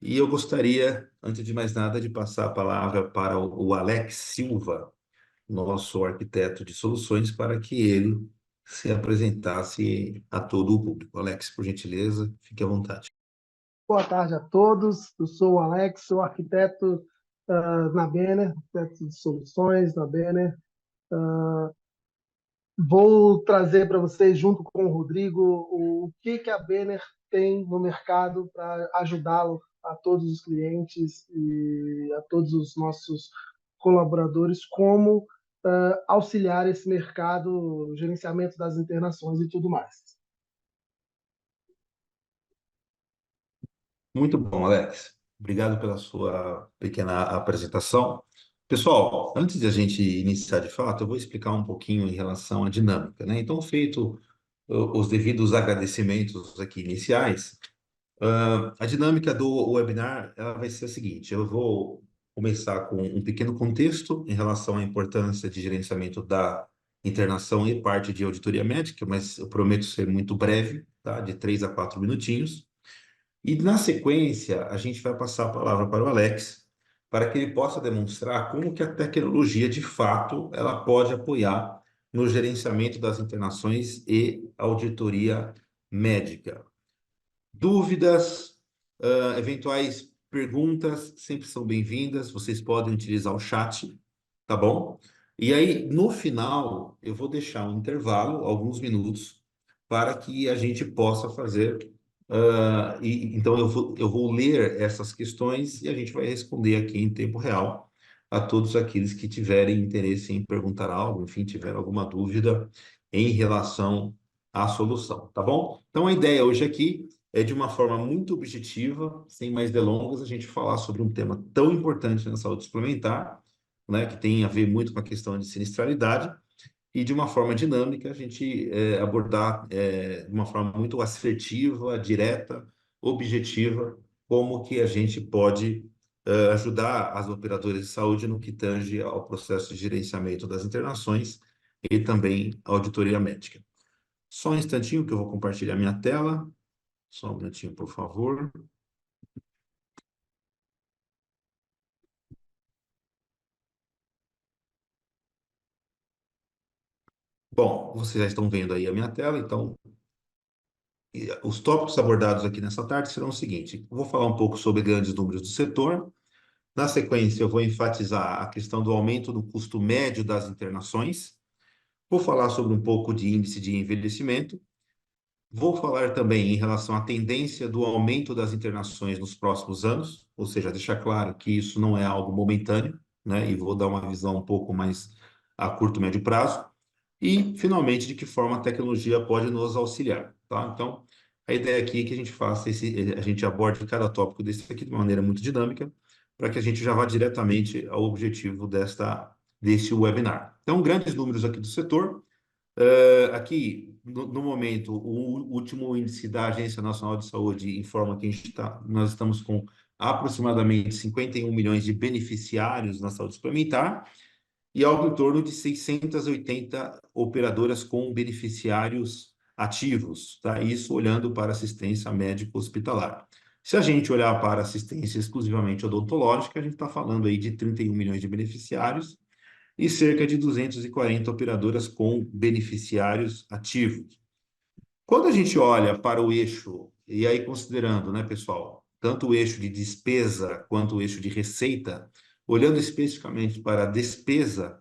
E eu gostaria, antes de mais nada, de passar a palavra para o Alex Silva, nosso arquiteto de soluções, para que ele se apresentasse a todo o público. Alex, por gentileza, fique à vontade. Boa tarde a todos. Eu sou o Alex, sou arquiteto na Benner, arquiteto de soluções na Benner. Vou trazer para vocês, junto com o Rodrigo, o que a Benner tem no mercado para ajudá-lo a todos os clientes e a todos os nossos colaboradores, como auxiliar esse mercado, gerenciamento das internações e tudo mais. Muito bom, Alex. Obrigado pela sua pequena apresentação. Pessoal, antes de a gente iniciar de fato, eu vou explicar um pouquinho em relação à dinâmica, né? Então, feito os devidos agradecimentos aqui iniciais, a dinâmica do webinar ela vai ser a seguinte: eu vou começar com um pequeno contexto em relação à importância de gerenciamento da internação e parte de auditoria médica, mas eu prometo ser muito breve, tá? De 3 a 4 minutinhos. E na sequência, a gente vai passar a palavra para o Alex, para que ele possa demonstrar como que a tecnologia, de fato, ela pode apoiar no gerenciamento das internações e auditoria médica. Dúvidas, eventuais perguntas sempre são bem-vindas. Vocês podem utilizar o chat, tá bom? E aí, no final, eu vou deixar um intervalo, alguns minutos, para que a gente possa fazer. Então, eu vou ler essas questões e a gente vai responder aqui em tempo real a todos aqueles que tiverem interesse em perguntar algo, enfim, tiver alguma dúvida em relação à solução, tá bom? Então, a ideia hoje aqui é de uma forma muito objetiva, sem mais delongas, a gente falar sobre um tema tão importante na saúde suplementar, né, que tem a ver muito com a questão de sinistralidade, e de uma forma dinâmica a gente abordar de uma forma muito assertiva, direta, objetiva, como que a gente pode ajudar as operadoras de saúde no que tange ao processo de gerenciamento das internações e também a auditoria médica. Só um instantinho que eu vou compartilhar minha tela. Só um minutinho, por favor. Bom, vocês já estão vendo aí a minha tela, então os tópicos abordados aqui nessa tarde serão o seguinte: eu vou falar um pouco sobre grandes números do setor. Na sequência, eu vou enfatizar a questão do aumento do custo médio das internações. Vou falar sobre um pouco de índice de envelhecimento. Vou falar também em relação à tendência do aumento das internações nos próximos anos, ou seja, deixar claro que isso não é algo momentâneo, né? E vou dar uma visão um pouco mais a curto, médio prazo. E, finalmente, de que forma a tecnologia pode nos auxiliar, tá? Então, a ideia aqui é que a gente faça a gente aborde cada tópico desse aqui de uma maneira muito dinâmica, para que a gente já vá diretamente ao objetivo desse webinar. Então, grandes números aqui do setor. Aqui, no momento, o último índice da Agência Nacional de Saúde informa que nós estamos com aproximadamente 51 milhões de beneficiários na saúde suplementar, e algo em torno de 680 operadoras com beneficiários ativos, tá? Isso olhando para assistência médico-hospitalar. Se a gente olhar para assistência exclusivamente odontológica, a gente está falando aí de 31 milhões de beneficiários e cerca de 240 operadoras com beneficiários ativos. Quando a gente olha para o eixo, e aí considerando, né, pessoal, tanto o eixo de despesa quanto o eixo de receita, olhando especificamente para a despesa,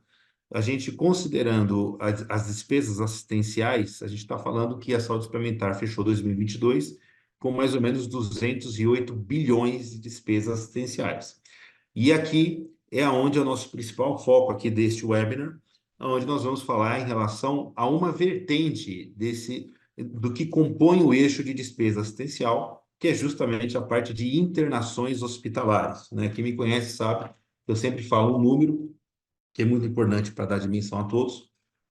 a gente considerando as despesas assistenciais, a gente está falando que a saúde suplementar fechou 2022 com mais ou menos 208 bilhões de despesas assistenciais. E aqui é onde é o nosso principal foco aqui deste webinar, onde nós vamos falar em relação a uma vertente do que compõe o eixo de despesa assistencial, que é justamente a parte de internações hospitalares, né? Quem me conhece sabe, eu sempre falo um número que é muito importante para dar dimensão a todos,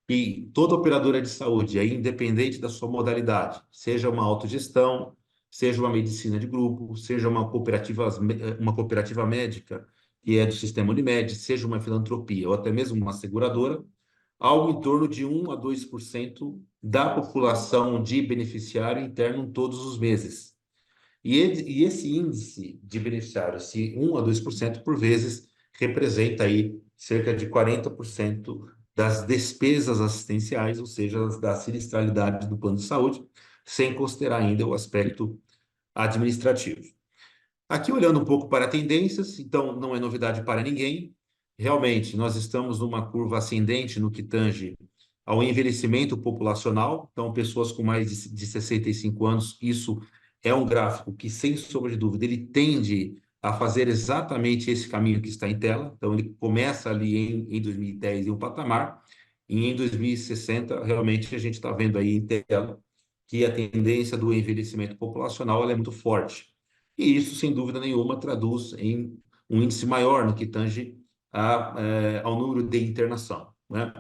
e toda operadora de saúde, aí, independente da sua modalidade, seja uma autogestão, seja uma medicina de grupo, seja uma cooperativa médica, que é do sistema Unimed, seja uma filantropia ou até mesmo uma seguradora, algo em torno de 1 a 2% da população de beneficiário interno todos os meses. E esse índice de beneficiários, se 1 a 2%, por vezes, representa aí cerca de 40% das despesas assistenciais, ou seja, da sinistralidade do plano de saúde, sem considerar ainda o aspecto administrativo. Aqui, olhando um pouco para tendências, então não é novidade para ninguém. Realmente, nós estamos numa curva ascendente no que tange ao envelhecimento populacional. Então, pessoas com mais de 65 anos, isso é um gráfico que, sem sombra de dúvida, ele tende a fazer exatamente esse caminho que está em tela. Então, ele começa ali em 2010 em um patamar, e em 2060, realmente, a gente está vendo aí em tela que a tendência do envelhecimento populacional ela é muito forte. E isso, sem dúvida nenhuma, traduz em um índice maior no que tange ao número de internação, né?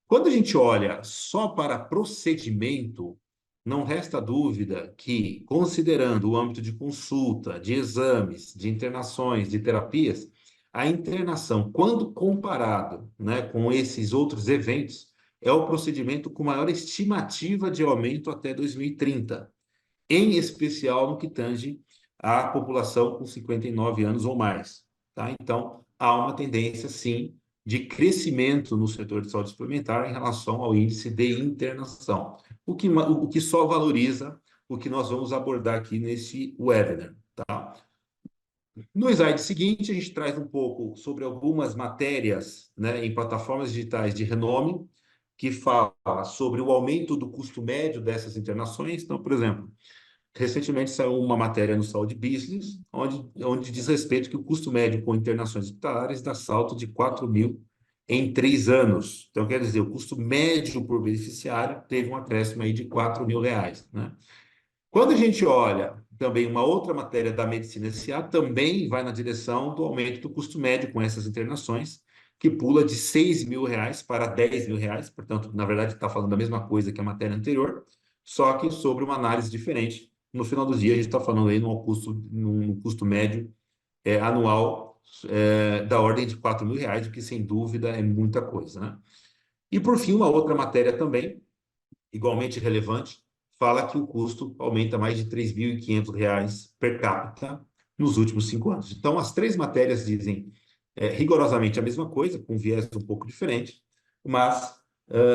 Quando a gente olha só para procedimento, não resta dúvida que, considerando o âmbito de consulta, de exames, de internações, de terapias, a internação, quando comparado, né, com esses outros eventos, é o procedimento com maior estimativa de aumento até 2030, em especial no que tange à população com 59 anos ou mais. Tá? Então, há uma tendência, sim, de crescimento no setor de saúde suplementar em relação ao índice de internação, o que só valoriza o que nós vamos abordar aqui nesse webinar. Tá? No slide seguinte, a gente traz um pouco sobre algumas matérias, né, em plataformas digitais de renome, que fala sobre o aumento do custo médio dessas internações. Então, por exemplo, recentemente saiu uma matéria no Saúde Business, onde diz respeito que o custo médio com internações hospitalares dá salto de 4 mil em 3 anos. Então, quer dizer, o custo médio por beneficiário teve um acréscimo aí de 4 mil reais, né? Quando a gente olha também uma outra matéria da Medicina S.A., também vai na direção do aumento do custo médio com essas internações, que pula de 6 mil reais para 10 mil reais. Portanto, na verdade, está falando a mesma coisa que a matéria anterior, só que sobre uma análise diferente. No final do dia, a gente está falando aí num custo médio anual da ordem de 4 mil reais, o que sem dúvida é muita coisa, né? E por fim, uma outra matéria também, igualmente relevante, fala que o custo aumenta mais de 3.500 reais per capita nos últimos 5 anos. Então, as três matérias dizem rigorosamente a mesma coisa, com viés um pouco diferente, mas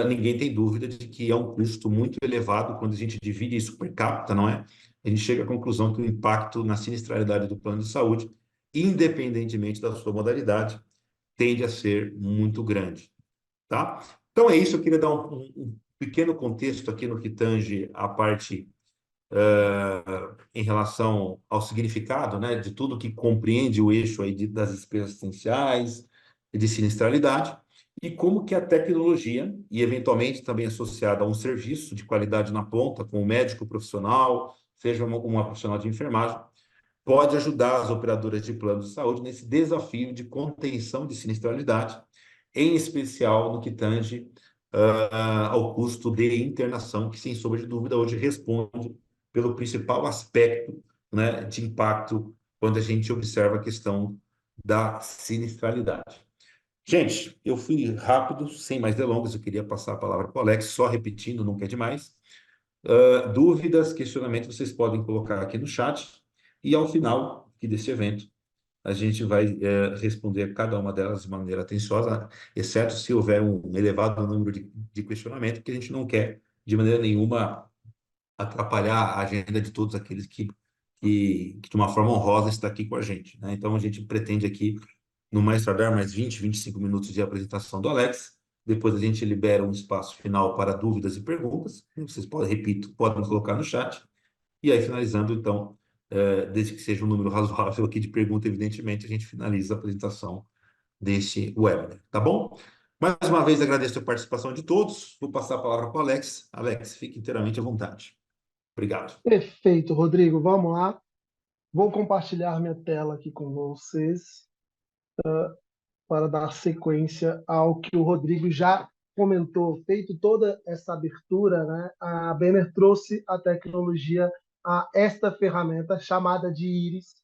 ninguém tem dúvida de que é um custo muito elevado quando a gente divide isso per capita, não é? A gente chega à conclusão que o impacto na sinistralidade do plano de saúde, independentemente da sua modalidade, tende a ser muito grande, tá? Então é isso, eu queria dar um pequeno contexto aqui no que tange a parte em relação ao significado, né, de tudo que compreende o eixo aí das despesas essenciais e de sinistralidade, e como que a tecnologia, e eventualmente também associada a um serviço de qualidade na ponta, com o médico profissional, seja uma profissional de enfermagem, pode ajudar as operadoras de plano de saúde nesse desafio de contenção de sinistralidade, em especial no que tange ao custo de internação, que, sem sombra de dúvida, hoje responde pelo principal aspecto, né, de impacto quando a gente observa a questão da sinistralidade. Gente, eu fui rápido, sem mais delongas, eu queria passar a palavra para o Alex, só repetindo, nunca é demais. Dúvidas, questionamentos, vocês podem colocar aqui no chat, e ao final aqui desse evento, a gente vai responder cada uma delas de maneira atenciosa, exceto se houver um elevado número de questionamentos, que a gente não quer, de maneira nenhuma, atrapalhar a agenda de todos aqueles que de uma forma honrosa, está aqui com a gente, né? Então, a gente pretende aqui, no mais tardar, mais 20, 25 minutos de apresentação do Alex. Depois a gente libera um espaço final para dúvidas e perguntas. Vocês podem, repito, podem colocar no chat. E aí, finalizando, então, desde que seja um número razoável aqui de pergunta, evidentemente, a gente finaliza a apresentação deste webinar, tá bom? Mais uma vez, agradeço a participação de todos. Vou passar a palavra para o Alex. Alex, fique inteiramente à vontade. Obrigado. Perfeito, Rodrigo. Vamos lá. Vou compartilhar minha tela aqui com vocês para dar sequência ao que o Rodrigo já comentou. Feito toda essa abertura, né, a Banner trouxe a tecnologia a esta ferramenta chamada de Iris,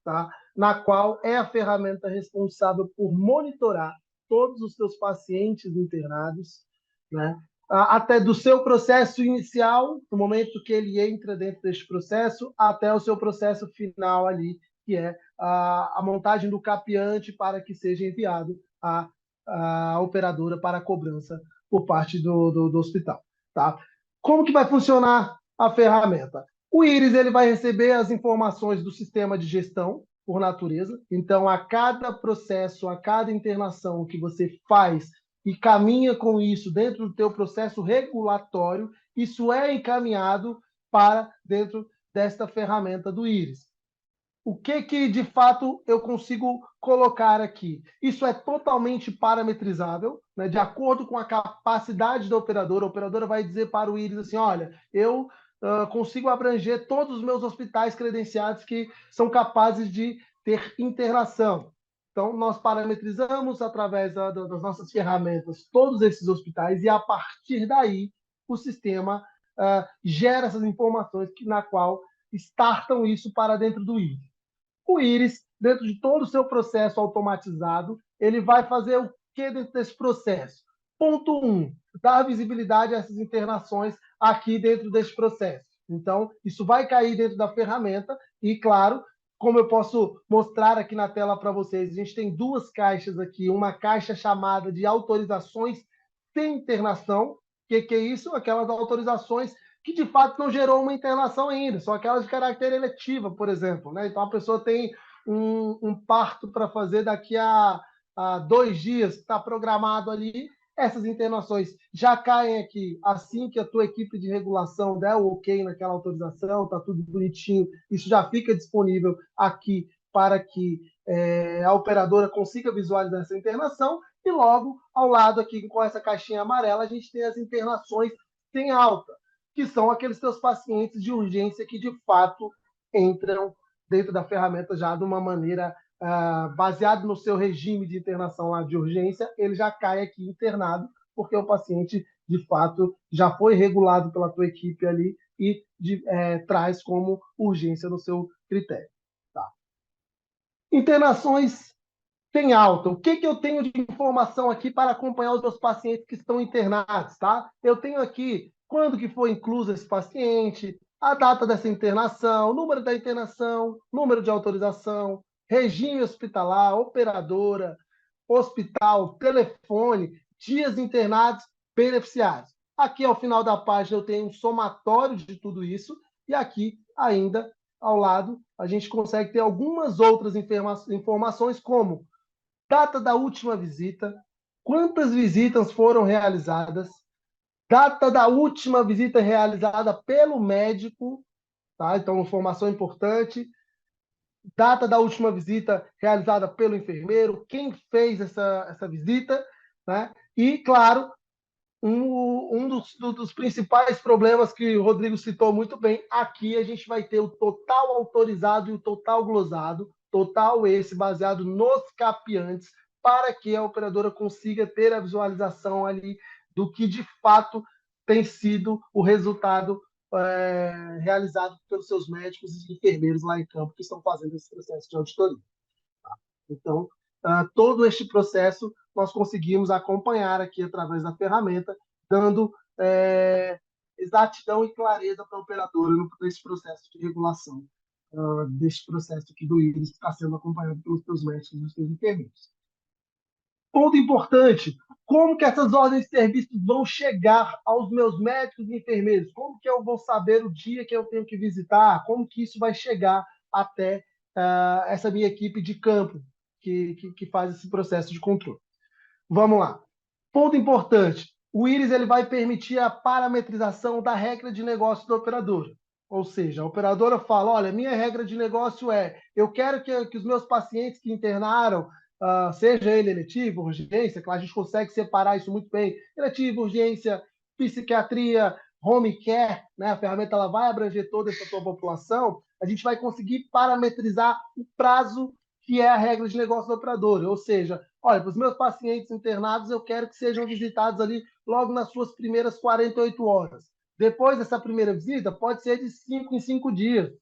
tá? Na qual é a ferramenta responsável por monitorar todos os seus pacientes internados, né? até do seu processo inicial, no momento que ele entra dentro deste processo, até o seu processo final ali, que é a montagem do capeante para que seja enviado à operadora para a cobrança por parte do hospital. Tá? Como que vai funcionar a ferramenta? O Iris ele vai receber as informações do sistema de gestão, por natureza. Então, a cada processo, a cada internação que você faz e caminha com isso dentro do teu processo regulatório, isso é encaminhado para dentro desta ferramenta do Iris. O que de fato eu consigo colocar aqui? Isso é totalmente parametrizável, né, de acordo com a capacidade da operadora. A operadora vai dizer para o Iris assim: olha, eu consigo abranger todos os meus hospitais credenciados que são capazes de ter internação. Então, nós parametrizamos através das nossas ferramentas todos esses hospitais e, a partir daí, o sistema gera essas informações na qual startam isso para dentro do Iris. O Iris, dentro de todo o seu processo automatizado, ele vai fazer o que dentro desse processo? Ponto 1, dar visibilidade a essas internações aqui dentro desse processo. Então, isso vai cair dentro da ferramenta e, claro, como eu posso mostrar aqui na tela para vocês, a gente tem duas caixas aqui, uma caixa chamada de autorizações sem internação. O que é isso? Aquelas autorizações que de fato não gerou uma internação ainda, são aquelas de caráter eletiva, por exemplo. Né? Então a pessoa tem um parto para fazer daqui a 2 dias, está programado ali, essas internações já caem aqui assim que a tua equipe de regulação der o ok naquela autorização, está tudo bonitinho, isso já fica disponível aqui para que a operadora consiga visualizar essa internação, e logo ao lado aqui com essa caixinha amarela a gente tem as internações sem alta, que são aqueles teus pacientes de urgência que, de fato, entram dentro da ferramenta já de uma maneira baseado no seu regime de internação lá de urgência, ele já cai aqui internado, porque o paciente, de fato, já foi regulado pela tua equipe ali e traz como urgência no seu critério. Tá? Internações tem alta. O que eu tenho de informação aqui para acompanhar os meus pacientes que estão internados, tá? Eu tenho aqui quando que foi incluso esse paciente, a data dessa internação, número da internação, número de autorização, regime hospitalar, operadora, hospital, telefone, dias internados, beneficiários. Aqui ao final da página eu tenho um somatório de tudo isso e aqui ainda ao lado a gente consegue ter algumas outras informações como data da última visita, quantas visitas foram realizadas, data da última visita realizada pelo médico, tá? Então, informação importante, data da última visita realizada pelo enfermeiro, quem fez essa visita, né? E, claro, um dos principais problemas que o Rodrigo citou muito bem, aqui a gente vai ter o total autorizado e o total glosado, total esse baseado nos capeantes, para que a operadora consiga ter a visualização ali do que de fato tem sido o resultado realizado pelos seus médicos e enfermeiros lá em campo que estão fazendo esse processo de auditoria. Então, todo este processo nós conseguimos acompanhar aqui através da ferramenta, dando exatidão e clareza para a operadora nesse processo de regulação, deste processo aqui do Iris, que está sendo acompanhado pelos seus médicos e pelos seus enfermeiros. Ponto importante, como que essas ordens de serviço vão chegar aos meus médicos e enfermeiros? Como que eu vou saber o dia que eu tenho que visitar? Como que isso vai chegar até essa minha equipe de campo que faz esse processo de controle? Vamos lá. Ponto importante, o Iris ele vai permitir a parametrização da regra de negócio da operadora. Ou seja, a operadora fala, olha, minha regra de negócio eu quero que os meus pacientes que internaram, seja ele eletivo, urgência, claro, a gente consegue separar isso muito bem, eletivo, urgência, psiquiatria, home care, né? A ferramenta ela vai abranger toda essa tua população, a gente vai conseguir parametrizar o prazo que é a regra de negócio da operadora. Ou seja, olha, para os meus pacientes internados, eu quero que sejam visitados ali logo nas suas primeiras 48 horas. Depois dessa primeira visita, pode ser de 5 em 5 dias,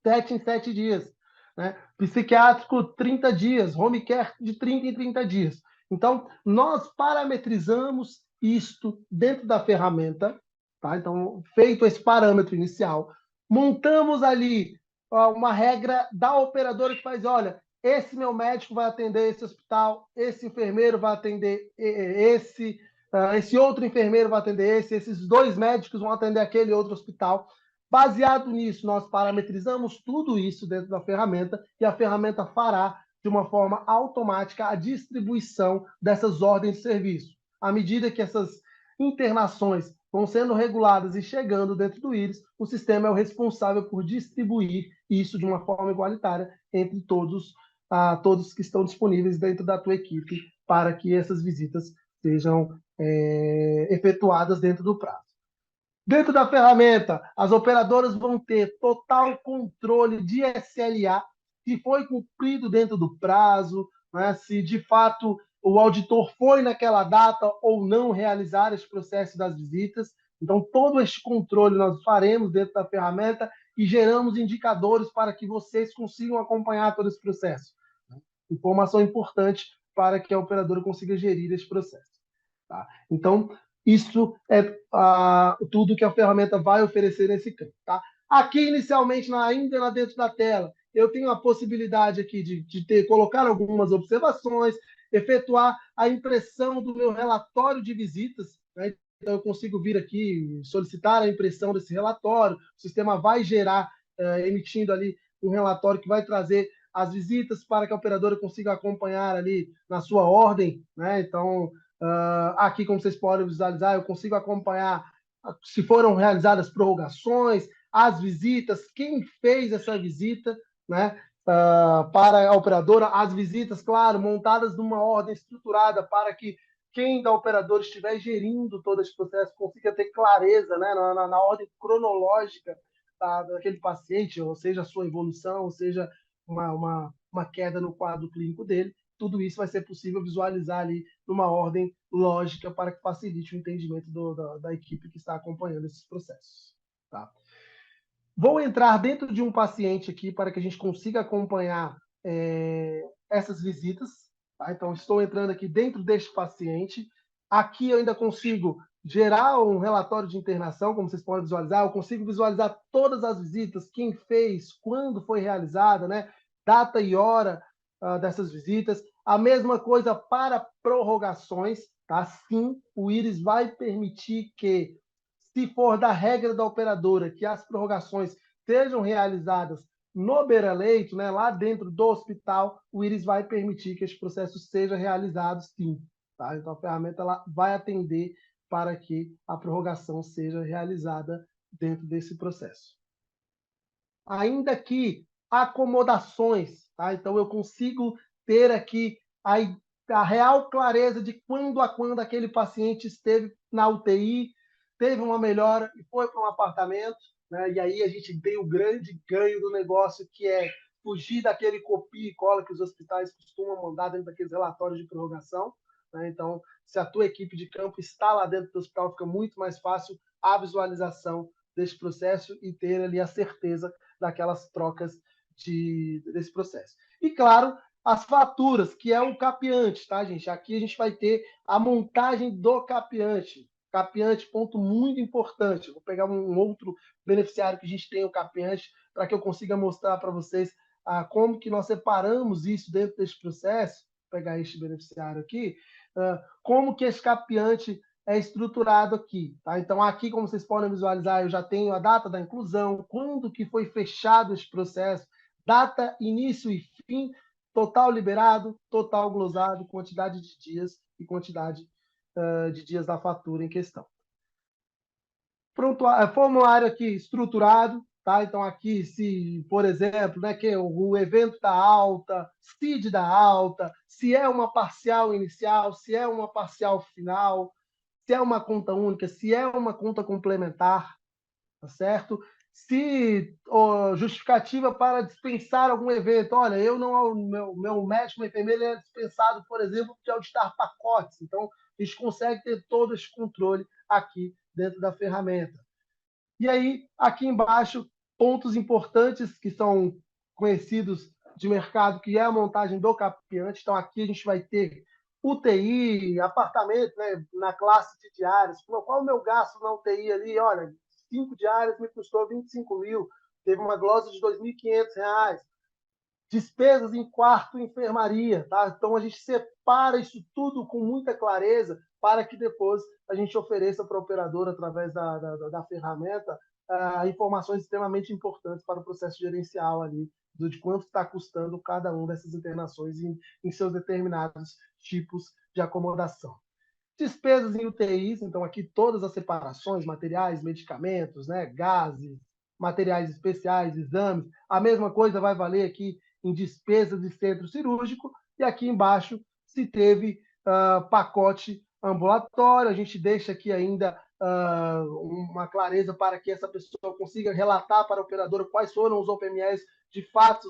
7 em 7 dias. Né? Psiquiátrico, 30 dias, home care de 30 em 30 dias. Então, nós parametrizamos isto dentro da ferramenta, tá? Então, feito esse parâmetro inicial, montamos ali uma regra da operadora que faz, olha, esse meu médico vai atender esse hospital, esse enfermeiro vai atender esse outro enfermeiro vai atender esses dois médicos vão atender aquele outro hospital. Baseado nisso, nós parametrizamos tudo isso dentro da ferramenta e a ferramenta fará de uma forma automática a distribuição dessas ordens de serviço. À medida que essas internações vão sendo reguladas e chegando dentro do íris, o sistema é o responsável por distribuir isso de uma forma igualitária entre todos que estão disponíveis dentro da tua equipe para que essas visitas sejam efetuadas dentro do prazo. Dentro da ferramenta, as operadoras vão ter total controle de SLA, se foi cumprido dentro do prazo, né, se de fato o auditor foi naquela data ou não realizar esse processo das visitas. Então, todo esse controle nós faremos dentro da ferramenta e geramos indicadores para que vocês consigam acompanhar todo esse processo. Informação importante para que a operadora consiga gerir esse processo. Tá? Então, isso é tudo que a ferramenta vai oferecer nesse campo. Tá? Aqui, inicialmente, ainda dentro da tela, eu tenho a possibilidade aqui de colocar algumas observações, efetuar a impressão do meu relatório de visitas. Né? Então, eu consigo vir aqui, solicitar a impressão desse relatório, o sistema vai gerar, emitindo ali um relatório que vai trazer as visitas para que a operadora consiga acompanhar ali na sua ordem. Né? Então, aqui, como vocês podem visualizar, eu consigo acompanhar se foram realizadas prorrogações, as visitas, quem fez essa visita, né, para a operadora, as visitas, claro, montadas numa ordem estruturada para que quem da operadora estiver gerindo todo esse processo consiga ter clareza, né, na ordem cronológica daquele paciente, ou seja, a sua evolução, ou seja, uma queda no quadro clínico dele. Tudo isso vai ser possível visualizar ali numa ordem lógica para que facilite o entendimento da equipe que está acompanhando esses processos. Tá? Vou entrar dentro de um paciente aqui para que a gente consiga acompanhar essas visitas. Tá? Então, estou entrando aqui dentro deste paciente. Aqui eu ainda consigo gerar um relatório de internação, como vocês podem visualizar. Eu consigo visualizar todas as visitas, quem fez, quando foi realizada, né? Data e hora dessas visitas. A mesma coisa para prorrogações. Tá? Sim, o íris vai permitir que, se for da regra da operadora, que as prorrogações sejam realizadas no beira-leito, né, lá dentro do hospital, o íris vai permitir que esse processo seja realizado, sim. Tá? Então, a ferramenta ela vai atender para que a prorrogação seja realizada dentro desse processo. Ainda que acomodações, tá? Então, eu consigo ter aqui a real clareza de quando a quando aquele paciente esteve na UTI, teve uma melhora e foi para um apartamento, né? E aí a gente tem o grande ganho do negócio, que é fugir daquele copia e cola que os hospitais costumam mandar dentro daqueles relatórios de prorrogação. Né? Então, se a tua equipe de campo está lá dentro do hospital, fica muito mais fácil a visualização desse processo e ter ali a certeza daquelas trocas desse processo. E, claro, as faturas, que é o capeante, tá, gente? Aqui a gente vai ter a montagem do capeante. Capeante, ponto muito importante. Vou pegar um outro beneficiário que a gente tem, o capeante, para que eu consiga mostrar para vocês como que nós separamos isso dentro desse processo. Vou pegar este beneficiário aqui. Como que esse capeante é estruturado aqui. Tá? Então, aqui, como vocês podem visualizar, eu já tenho a data da inclusão, quando que foi fechado esse processo, data, início e fim, total liberado, total glosado, quantidade de dias e quantidade de dias da fatura em questão. Pronto, formulário aqui estruturado, tá? Então aqui, se, por exemplo, né, que o evento da alta, CID da alta, se é uma parcial inicial, se é uma parcial final, se é uma conta única, se é uma conta complementar, tá certo? Se justificativa para dispensar algum evento. Olha, eu não, meu médico, meu enfermeiro é dispensado, por exemplo, de auditar pacotes. Então, a gente consegue ter todo esse controle aqui dentro da ferramenta. E aí, aqui embaixo, pontos importantes que são conhecidos de mercado, que é a montagem do capeante. Então, aqui a gente vai ter UTI, apartamento, né, na classe de diárias. Qual o meu gasto na UTI ali? Olha, 5 diárias me custou 25 mil, teve uma glosa de R$ 2.500. Despesas em quarto e enfermaria, tá? Então a gente separa isso tudo com muita clareza para que depois a gente ofereça para a operadora, através da ferramenta, informações extremamente importantes para o processo gerencial ali, de quanto está custando cada uma dessas internações em seus determinados tipos de acomodação. Despesas em UTIs, então aqui todas as separações, materiais, medicamentos, né, gases, materiais especiais, exames. A mesma coisa vai valer aqui em despesas de centro cirúrgico. E aqui embaixo se teve pacote ambulatório. A gente deixa aqui ainda uma clareza para que essa pessoa consiga relatar para a operadora quais foram os OPMS de fato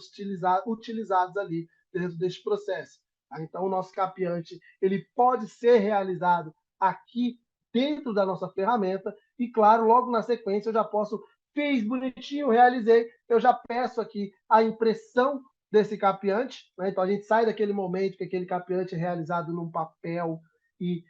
utilizados ali dentro deste processo. Então, o nosso capiante ele pode ser realizado aqui dentro da nossa ferramenta e, claro, logo na sequência eu já posso, fiz bonitinho, realizei, eu já peço aqui a impressão desse capiante, né? Então a gente sai daquele momento que aquele capiante é realizado num papel e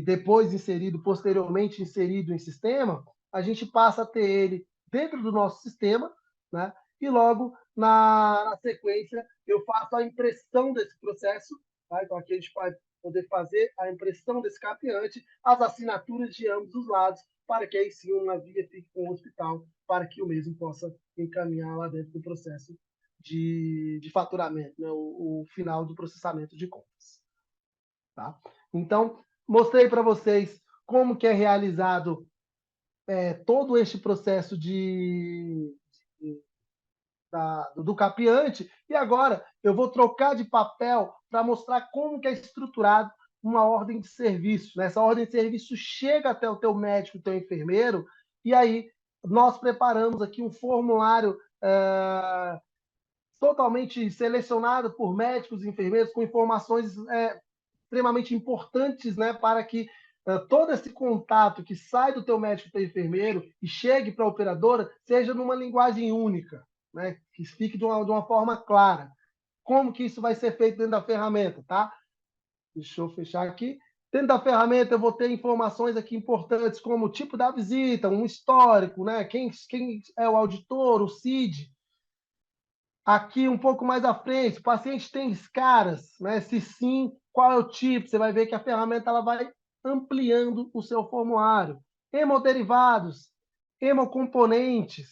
depois inserido, posteriormente inserido em sistema, a gente passa a ter ele dentro do nosso sistema, né? E logo na sequência eu faço a impressão desse processo, tá? Então aqui a gente vai poder fazer a impressão desse capiante, as assinaturas de ambos os lados, para que aí sim uma via fique com o hospital, para que o mesmo possa encaminhar lá dentro do processo de faturamento, né? O final do processamento de contas. Tá? Então, mostrei para vocês como que é realizado todo este processo do capiante, e agora eu vou trocar de papel para mostrar como que é estruturado uma ordem de serviço. Né? Essa ordem de serviço chega até o teu médico, o teu enfermeiro, e aí nós preparamos aqui um formulário totalmente selecionado por médicos e enfermeiros com informações extremamente importantes, né, para que todo esse contato que sai do teu médico e teu enfermeiro e chegue para a operadora seja numa linguagem única, né, que fique de uma forma clara. Como que isso vai ser feito dentro da ferramenta, tá? Deixa eu fechar aqui. Dentro da ferramenta eu vou ter informações aqui importantes, como o tipo da visita, um histórico, né? Quem é o auditor, o CID. Aqui um pouco mais à frente, o paciente tem escaras, né? Se sim, qual é o tipo? Você vai ver que a ferramenta ela vai ampliando o seu formulário. Hemoderivados, hemocomponentes,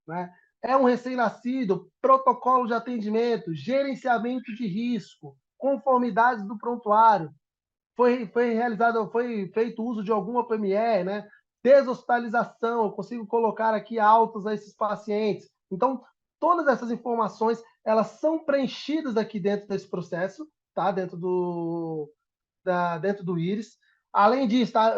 né? É um recém-nascido, protocolo de atendimento, gerenciamento de risco, conformidades do prontuário. Foi feito uso de alguma PME, né? Deshospitalização, eu consigo colocar aqui altas a esses pacientes. Então, todas essas informações, elas são preenchidas aqui dentro desse processo, tá? Dentro do íris. Além disso, tá?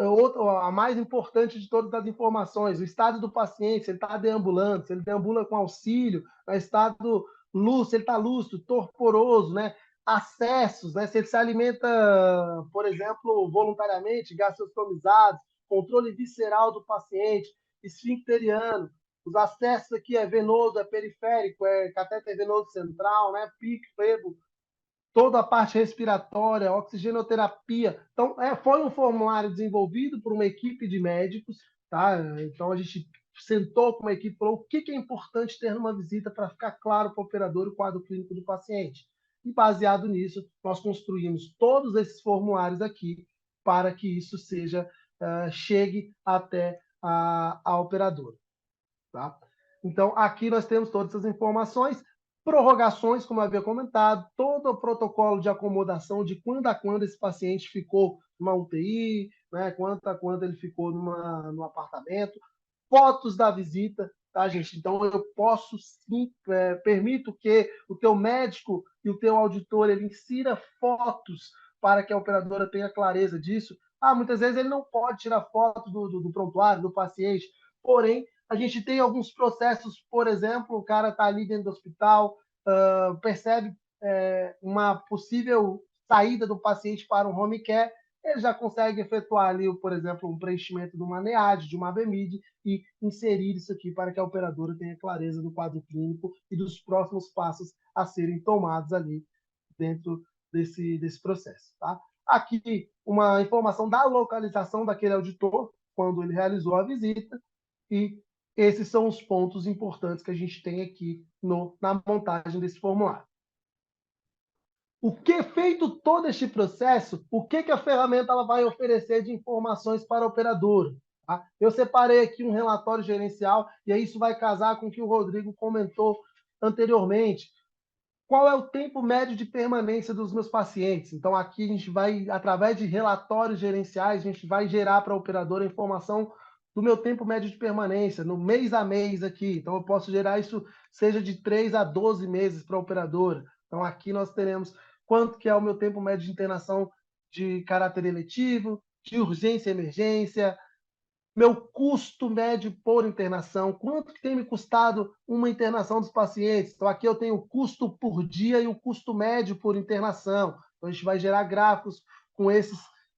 A mais importante de todas as informações, o estado do paciente, se ele está deambulando, se ele deambula com auxílio, o estado lúcido, se ele está lúcido, torporoso, né? Acessos, né? Se ele se alimenta, por exemplo, voluntariamente, gastrostomizados, controle visceral do paciente, esfincteriano, os acessos aqui é venoso, é periférico, é catéter venoso central, né? PIC, flebo, toda a parte respiratória, oxigenoterapia. Então, foi um formulário desenvolvido por uma equipe de médicos, tá? Então, a gente sentou com uma equipe e falou o que é importante ter numa visita para ficar claro para o operador o quadro clínico do paciente. E, baseado nisso, nós construímos todos esses formulários aqui para que isso chegue até a operadora. Tá? Então, aqui nós temos todas essas informações, prorrogações, como eu havia comentado, todo o protocolo de acomodação de quando a quando esse paciente ficou numa UTI, né, quanto a quando ele ficou num apartamento, fotos da visita, tá, gente? Então, eu posso sim, permito que o teu médico e o teu auditor ele insira fotos para que a operadora tenha clareza disso. Muitas vezes ele não pode tirar foto do prontuário, do paciente, porém, a gente tem alguns processos, por exemplo, o cara está ali dentro do hospital, percebe uma possível saída do paciente para um home care, ele já consegue efetuar ali, por exemplo, um preenchimento de uma NEAD, de uma ABMID e inserir isso aqui para que a operadora tenha clareza do quadro clínico e dos próximos passos a serem tomados ali dentro desse processo. Tá? Aqui, uma informação da localização daquele auditor, quando ele realizou a visita, e esses são os pontos importantes que a gente tem aqui na montagem desse formulário. O que feito todo este processo, o que a ferramenta ela vai oferecer de informações para a operadora? Tá? Eu separei aqui um relatório gerencial, e aí isso vai casar com o que o Rodrigo comentou anteriormente. Qual é o tempo médio de permanência dos meus pacientes? Então, aqui a gente vai, através de relatórios gerenciais, a gente vai gerar para a operadora a informação do meu tempo médio de permanência, no mês a mês aqui. Então, eu posso gerar isso, seja de 3 a 12 meses para a operadora. Então, aqui nós teremos quanto que é o meu tempo médio de internação de caráter eletivo, de urgência e emergência, meu custo médio por internação, quanto que tem me custado uma internação dos pacientes. Então, aqui eu tenho o custo por dia e o custo médio por internação. Então, a gente vai gerar gráficos com,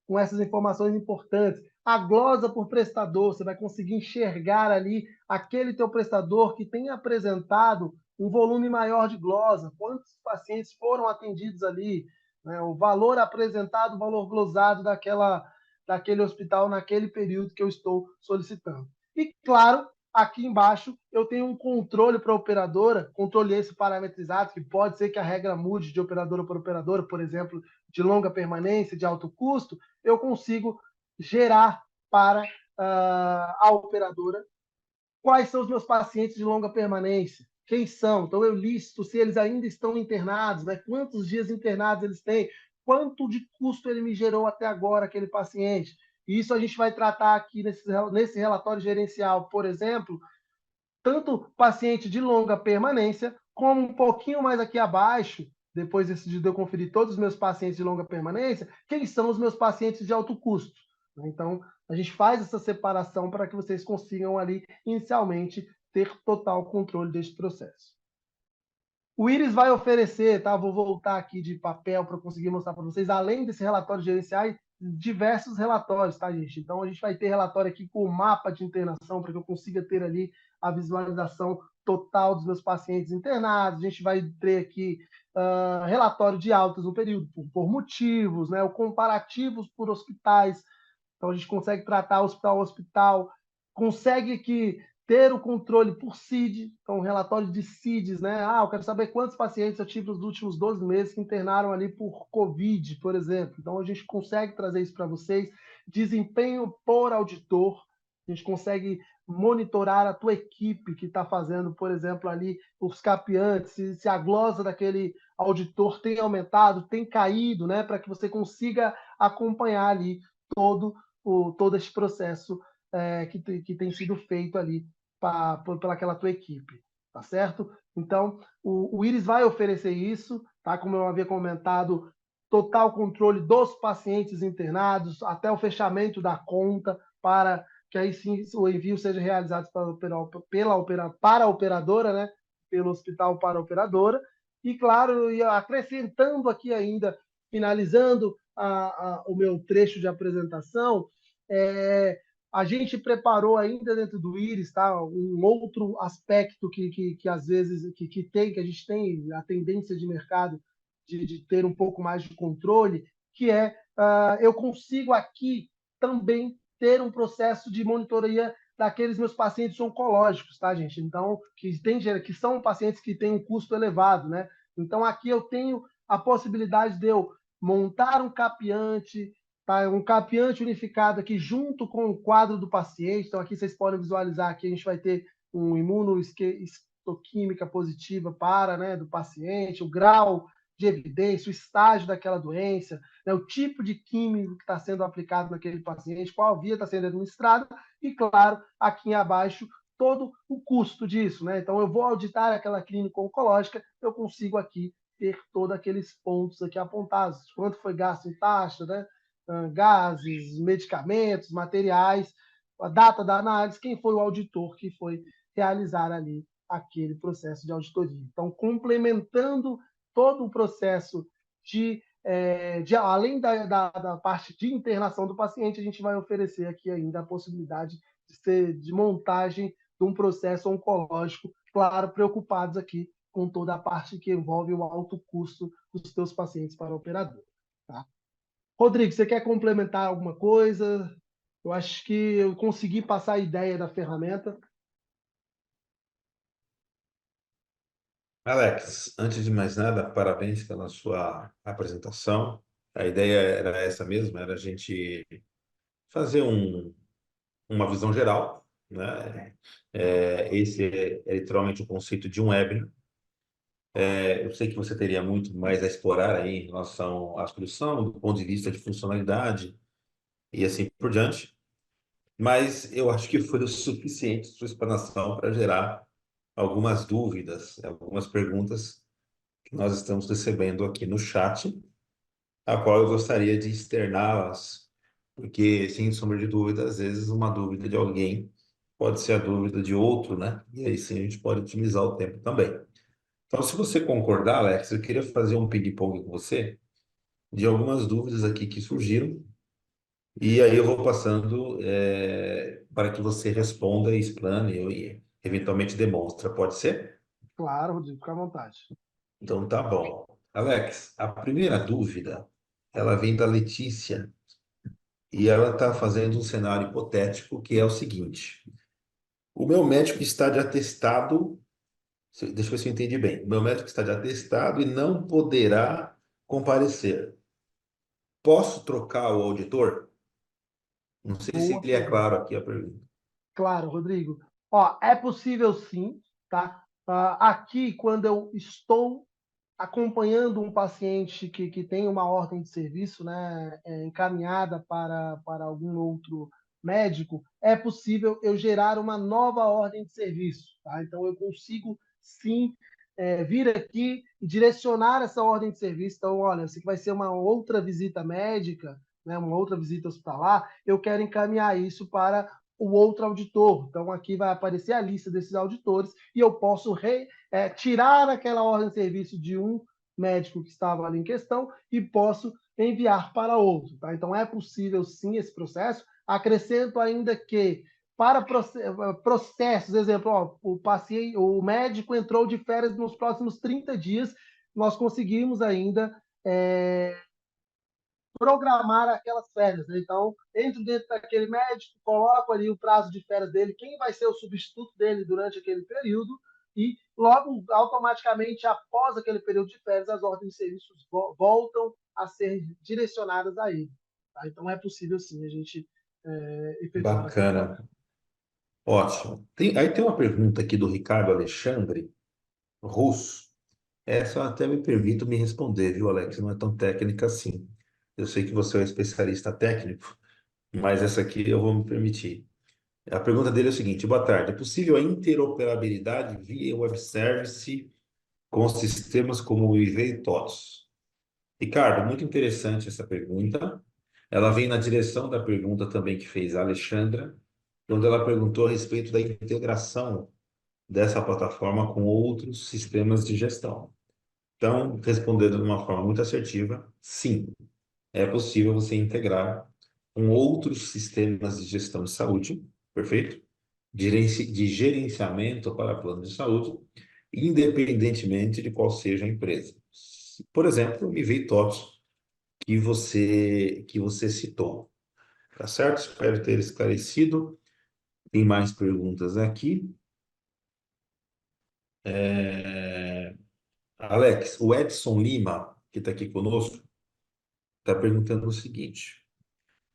com essas informações importantes. A glosa por prestador, você vai conseguir enxergar ali aquele teu prestador que tem apresentado um volume maior de glosa, quantos pacientes foram atendidos ali, né? O valor apresentado, o valor glosado daquele hospital naquele período que eu estou solicitando. E, claro, aqui embaixo eu tenho um controle para a operadora, controle esse parametrizado, que pode ser que a regra mude de operadora para operadora, por exemplo, de longa permanência, de alto custo, eu consigo gerar para a operadora quais são os meus pacientes de longa permanência, quem são. Então, eu listo se eles ainda estão internados, né? Quantos dias internados eles têm, quanto de custo ele me gerou até agora, aquele paciente. E isso a gente vai tratar aqui nesse relatório gerencial, por exemplo, tanto paciente de longa permanência, como um pouquinho mais aqui abaixo, depois de eu conferir todos os meus pacientes de longa permanência, quem são os meus pacientes de alto custo. Então, a gente faz essa separação para que vocês consigam ali, inicialmente, ter total controle deste processo. O Iris vai oferecer, tá? Vou voltar aqui de papel para conseguir mostrar para vocês, além desse relatório gerencial, diversos relatórios, tá, gente? Então, a gente vai ter relatório aqui com o mapa de internação, para que eu consiga ter ali a visualização total dos meus pacientes internados. A gente vai ter aqui relatório de altas no período, por motivos, né? O comparativos por hospitais. Então, a gente consegue tratar hospital a hospital, consegue aqui ter o controle por CID, então, um relatório de CIDs, né? Ah, eu quero saber quantos pacientes eu tive nos últimos 12 meses que internaram ali por COVID, por exemplo. Então, a gente consegue trazer isso para vocês. Desempenho por auditor, a gente consegue monitorar a tua equipe que está fazendo, por exemplo, ali os capiantes, se a glosa daquele auditor tem aumentado, tem caído, né? Para que você consiga acompanhar ali todo esse processo que tem sido feito ali pela aquela tua equipe, tá certo? Então, o Iris vai oferecer isso, tá? Como eu havia comentado, total controle dos pacientes internados até o fechamento da conta para que aí sim o envio seja realizado para a operadora, né? Pelo hospital para a operadora. E, claro, acrescentando aqui ainda, finalizando o meu trecho de apresentação, a gente preparou ainda dentro do Iris, tá? Um outro aspecto que às vezes que a gente tem a tendência de mercado de ter um pouco mais de controle, que é eu consigo aqui também ter um processo de monitoria daqueles meus pacientes oncológicos, tá, gente? Então, que são pacientes que têm um custo elevado, né? Então, aqui eu tenho a possibilidade de eu montar um capiante, tá? Um capiante unificado aqui junto com o quadro do paciente. Então, aqui vocês podem visualizar que a gente vai ter um imunohistoquímica positiva para, né, do paciente, o grau de evidência, o estágio daquela doença, né, o tipo de químico que está sendo aplicado naquele paciente, qual via está sendo administrada, e, claro, aqui abaixo, todo o custo disso, né? Então, eu vou auditar aquela clínica oncológica, eu consigo aqui ter todos aqueles pontos aqui apontados, quanto foi gasto em taxa, né? Gases, medicamentos, materiais, a data da análise, quem foi o auditor que foi realizar ali aquele processo de auditoria. Então, complementando todo o processo além da parte de internação do paciente, a gente vai oferecer aqui ainda a possibilidade de montagem de um processo oncológico, claro, preocupados aqui com toda a parte que envolve o alto custo dos seus pacientes para o operador. Tá? Rodrigo, você quer complementar alguma coisa? Eu acho que eu consegui passar a ideia da ferramenta. Alex, antes de mais nada, parabéns pela sua apresentação. A ideia era essa mesmo, era a gente fazer uma visão geral, né? Esse é literalmente o conceito de um webinar. Eu sei que você teria muito mais a explorar aí em relação à solução, do ponto de vista de funcionalidade e assim por diante, mas eu acho que foi o suficiente sua explanação para gerar algumas dúvidas, algumas perguntas que nós estamos recebendo aqui no chat, a qual eu gostaria de externá-las, porque, sem sombra de dúvida, às vezes uma dúvida de alguém pode ser a dúvida de outro, né? E aí sim a gente pode otimizar o tempo também. Então, se você concordar, Alex, eu queria fazer um ping-pong com você de algumas dúvidas aqui que surgiram, e aí eu vou passando para que você responda e explane e eventualmente demonstra. Pode ser? Claro, Rodrigo, fica à vontade. Então tá bom. Alex, a primeira dúvida, ela vem da Letícia e ela está fazendo um cenário hipotético que é o seguinte: o meu médico está de atestado, deixa eu ver se eu entendi bem. O meu médico está de atestado e não poderá comparecer. Posso trocar o auditor? Não sei se Boa ele é pergunta. claro aqui a pergunta. Claro, Rodrigo. Ó, é possível sim, tá? Aqui, quando eu estou acompanhando um paciente que tem uma ordem de serviço, né, encaminhada para algum outro médico, é possível eu gerar uma nova ordem de serviço. Tá? Então, eu consigo, sim, vir aqui e direcionar essa ordem de serviço. Então, olha, isso aqui vai ser uma outra visita médica, né, uma outra visita hospitalar, eu quero encaminhar isso para o outro auditor. Então, aqui vai aparecer a lista desses auditores e eu posso tirar aquela ordem de serviço de um médico que estava ali em questão e posso enviar para outro. Tá? Então, é possível sim esse processo. Acrescento ainda que para processos, exemplo, ó, o paciente, o médico entrou de férias nos próximos 30 dias, nós conseguimos ainda programar aquelas férias. Né? Então, entro dentro daquele médico, coloco ali o prazo de férias dele, quem vai ser o substituto dele durante aquele período, e logo, automaticamente, após aquele período de férias, as ordens de serviços voltam a ser direcionadas a ele. Tá? Então, é possível, sim, a gente efetuar essa troca. Bacana, ótimo. Aí tem uma pergunta aqui do Ricardo Alexandre Russo. Essa eu até me permito me responder, viu, Alex? Não é tão técnica assim. Eu sei que você é um especialista técnico, mas essa aqui eu vou me permitir. A pergunta dele é o seguinte: boa tarde. É possível a interoperabilidade via web service com sistemas como o IV e TOTS? Ricardo, muito interessante essa pergunta. Ela vem na direção da pergunta também que fez a Alexandra, quando ela perguntou a respeito da integração dessa plataforma com outros sistemas de gestão. Então, respondendo de uma forma muito assertiva, sim, é possível você integrar com outros sistemas de gestão de saúde, perfeito? De gerenciamento para plano de saúde, independentemente de qual seja a empresa. Por exemplo, o MV TOTS que você citou, tá certo? Espero ter esclarecido. Tem mais perguntas aqui. Alex, o Edson Lima, que está aqui conosco, está perguntando o seguinte: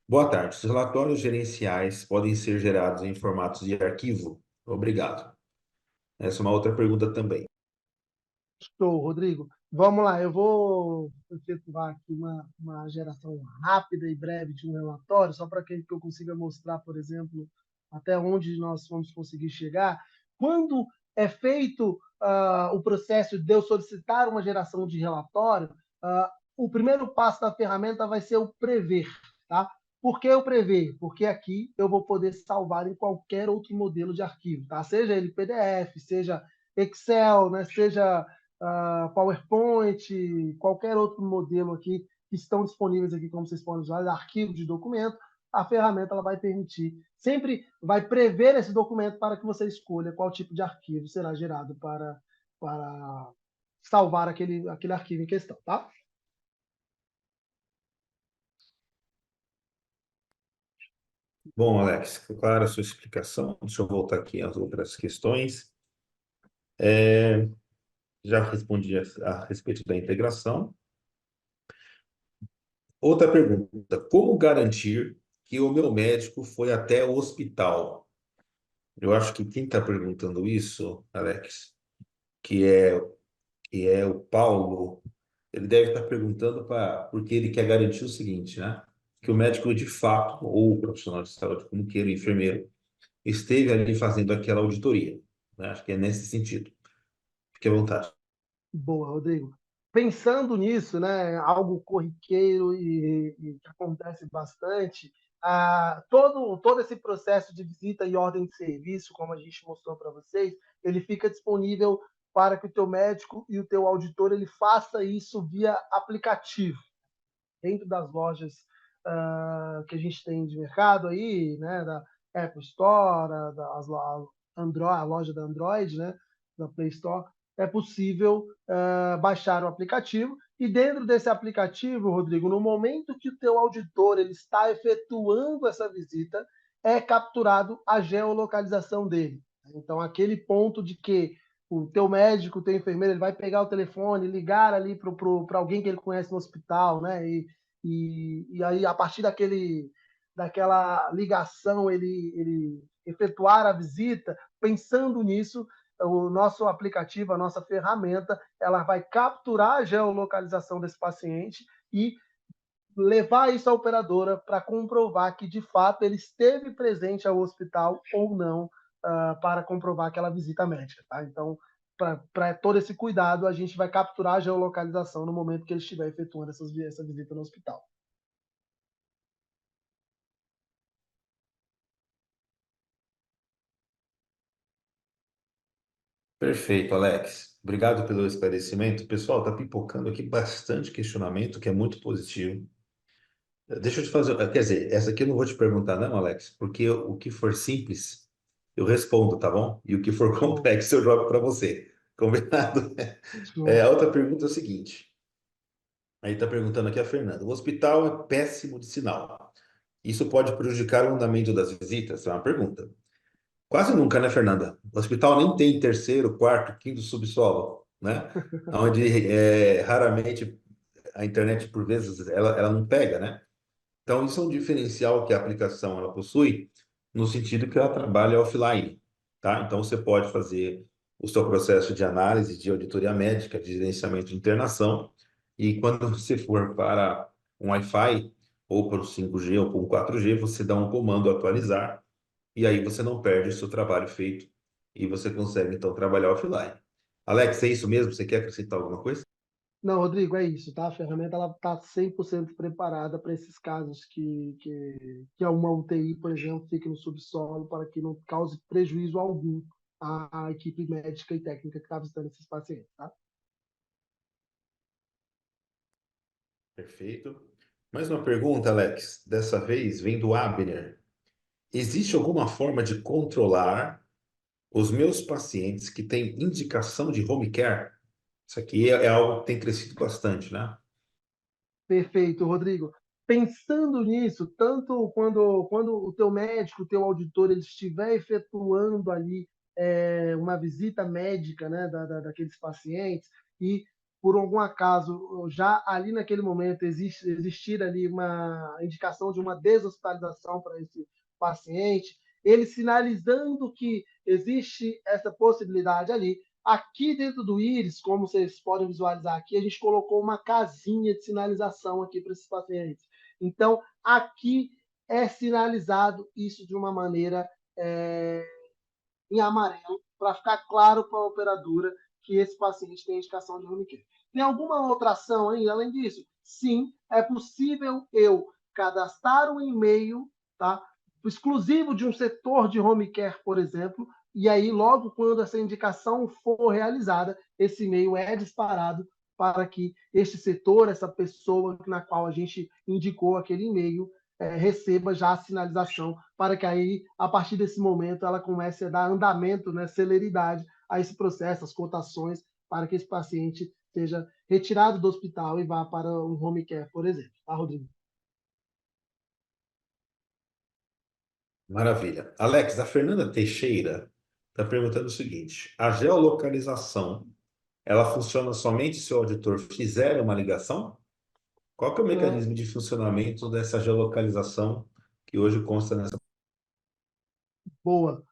boa tarde. Os relatórios gerenciais podem ser gerados em formatos de arquivo? Obrigado. Essa é uma outra pergunta também. Show, Rodrigo. Vamos lá, eu vou efetuar aqui uma geração rápida e breve de um relatório, só para que eu consiga mostrar, por exemplo, até onde nós vamos conseguir chegar. Quando é feito o processo de eu solicitar uma geração de relatório, o primeiro passo da ferramenta vai ser o prever. Tá? Por que eu prever? Porque aqui eu vou poder salvar em qualquer outro modelo de arquivo, tá? Seja ele PDF, seja Excel, né? Seja PowerPoint, qualquer outro modelo aqui que estão disponíveis aqui, como vocês podem usar, arquivo de documento, a ferramenta ela vai permitir, sempre vai prever esse documento para que você escolha qual tipo de arquivo será gerado para salvar aquele arquivo em questão, tá? Bom, Alex, ficou clara a sua explicação. Deixa eu voltar aqui às outras questões. Já respondi a respeito da integração. Outra pergunta: como garantir que o meu médico foi até o hospital? Eu acho que quem está perguntando isso, Alex, que é, que é o Paulo, ele deve estar perguntando porque ele quer garantir o seguinte, né? Que o médico de fato, ou o profissional de saúde, como queira, o enfermeiro, esteve ali fazendo aquela auditoria, né? Acho que é nesse sentido. Fique à vontade. Boa, Rodrigo. Pensando nisso, né, algo corriqueiro e que acontece bastante, todo esse processo de visita e ordem de serviço, como a gente mostrou para vocês, ele fica disponível para que o teu médico e o teu auditor ele faça isso via aplicativo dentro das lojas que a gente tem de mercado aí, né, da Apple Store, Android, a loja da Android, né, da Play Store, é possível baixar o aplicativo e dentro desse aplicativo, Rodrigo, no momento que o teu auditor ele está efetuando essa visita, é capturado a geolocalização dele. Então, aquele ponto de que o teu médico, o teu enfermeiro, ele vai pegar o telefone, ligar ali para alguém que ele conhece no hospital, né? E aí, a partir daquela ligação, ele efetuar a visita, pensando nisso, o nosso aplicativo, a nossa ferramenta, ela vai capturar a geolocalização desse paciente e levar isso à operadora para comprovar que, de fato, ele esteve presente ao hospital ou não, para comprovar aquela visita médica. Tá? Então, para todo esse cuidado, a gente vai capturar a geolocalização no momento que ele estiver efetuando essa visita no hospital. Perfeito, Alex. Obrigado pelo esclarecimento. Pessoal, está pipocando aqui bastante questionamento, que é muito positivo. Deixa eu te fazer, quer dizer, essa aqui eu não vou te perguntar, não, Alex, porque o que for simples, eu respondo, tá bom? E o que for Show, complexo, eu jogo para você. Combinado? show. A outra pergunta é o seguinte. Aí está perguntando aqui a Fernanda. O hospital é péssimo de sinal. Isso pode prejudicar o andamento das visitas? É uma pergunta. Quase nunca, né, Fernanda? O hospital nem tem terceiro, quarto, quinto subsolo, né? Onde raramente a internet, por vezes, ela não pega, né? Então, isso é um diferencial que a aplicação ela possui, no sentido que ela trabalha offline, tá? Então, você pode fazer o seu processo de análise, de auditoria médica, de gerenciamento de internação, e quando você for para um Wi-Fi, ou para o 5G, ou para um 4G, você dá um comando atualizar, e aí você não perde o seu trabalho feito, e você consegue, então, trabalhar offline. Alex, é isso mesmo? Você quer acrescentar alguma coisa? Não, Rodrigo, é isso, tá? A ferramenta ela está 100% preparada para esses casos que uma UTI, por exemplo, fique no subsolo para que não cause prejuízo algum à equipe médica e técnica que está visitando esses pacientes, tá? Perfeito. Mais uma pergunta, Alex. Dessa vez vem do Abner. Existe alguma forma de controlar os meus pacientes que têm indicação de home care? Isso aqui é algo que tem crescido bastante, né? Perfeito, Rodrigo. Pensando nisso, tanto quando o teu médico, o teu auditor, ele estiver efetuando ali uma visita médica, né, daqueles pacientes e por algum acaso já ali naquele momento existir ali uma indicação de uma deshospitalização para esse paciente, ele sinalizando que existe essa possibilidade ali, aqui dentro do íris, como vocês podem visualizar aqui, a gente colocou uma casinha de sinalização aqui para esses pacientes. Então, aqui é sinalizado isso de uma maneira em amarelo, para ficar claro para a operadora que esse paciente tem indicação de home care. Tem alguma outra ação ainda além disso? Sim, é possível eu cadastrar um e-mail, tá? Exclusivo de um setor de home care, por exemplo, e aí logo quando essa indicação for realizada, esse e-mail é disparado para que este setor, essa pessoa na qual a gente indicou aquele e-mail, receba já a sinalização, para que aí, a partir desse momento, ela comece a dar andamento, né, celeridade a esse processo, as cotações, para que esse paciente seja retirado do hospital e vá para um home care, por exemplo. Tá, Rodrigo? Maravilha. Alex, a Fernanda Teixeira está perguntando o seguinte: a geolocalização, ela funciona somente se o auditor fizer uma ligação? Qual que é o É, mecanismo de funcionamento dessa geolocalização que hoje consta nessa? boa.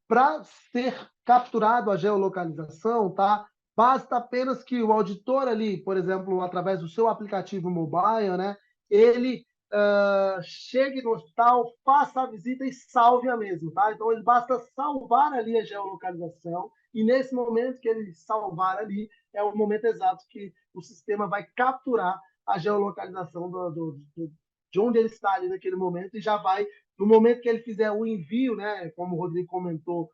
Para ser capturado a geolocalização, tá? Basta apenas que o auditor ali, por exemplo, através do seu aplicativo mobile, né, ele chegue no hospital, faça a visita e salve a mesma, tá? Então, ele basta salvar ali a geolocalização e nesse momento que ele salvar ali, é o momento exato que o sistema vai capturar a geolocalização de onde ele está ali naquele momento e já vai no momento que ele fizer o envio, né, como o Rodrigo comentou,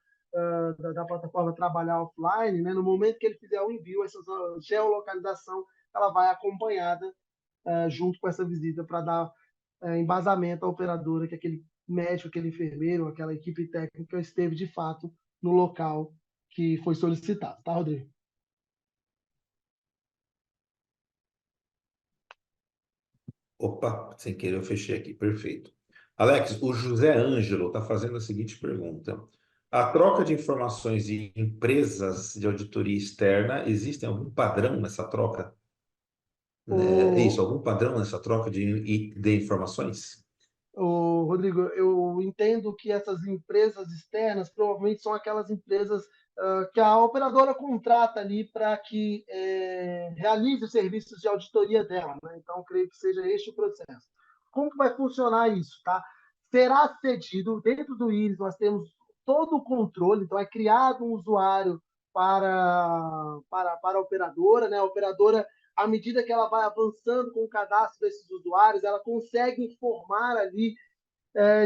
da plataforma Trabalhar Offline, né, no momento que ele fizer o envio, essa geolocalização ela vai acompanhada junto com essa visita para dar embasamento à operadora que aquele médico, aquele enfermeiro, aquela equipe técnica esteve de fato no local que foi solicitado, tá, Rodrigo? Opa, sem querer eu fechei aqui, perfeito. Alex, o José Ângelo está fazendo a seguinte pergunta: a troca de informações de empresas de auditoria externa, existe algum padrão nessa troca? É isso, O, algum padrão nessa troca de informações? Rodrigo, eu entendo que essas empresas externas provavelmente são aquelas empresas que a operadora contrata ali para que realize os serviços de auditoria dela, né? Então, creio que seja este o processo. Como que vai funcionar isso, tá? Será cedido, dentro do Iris nós temos todo o controle, então é criado um usuário para a operadora, né? A operadora à medida que ela vai avançando com o cadastro desses usuários, ela consegue informar ali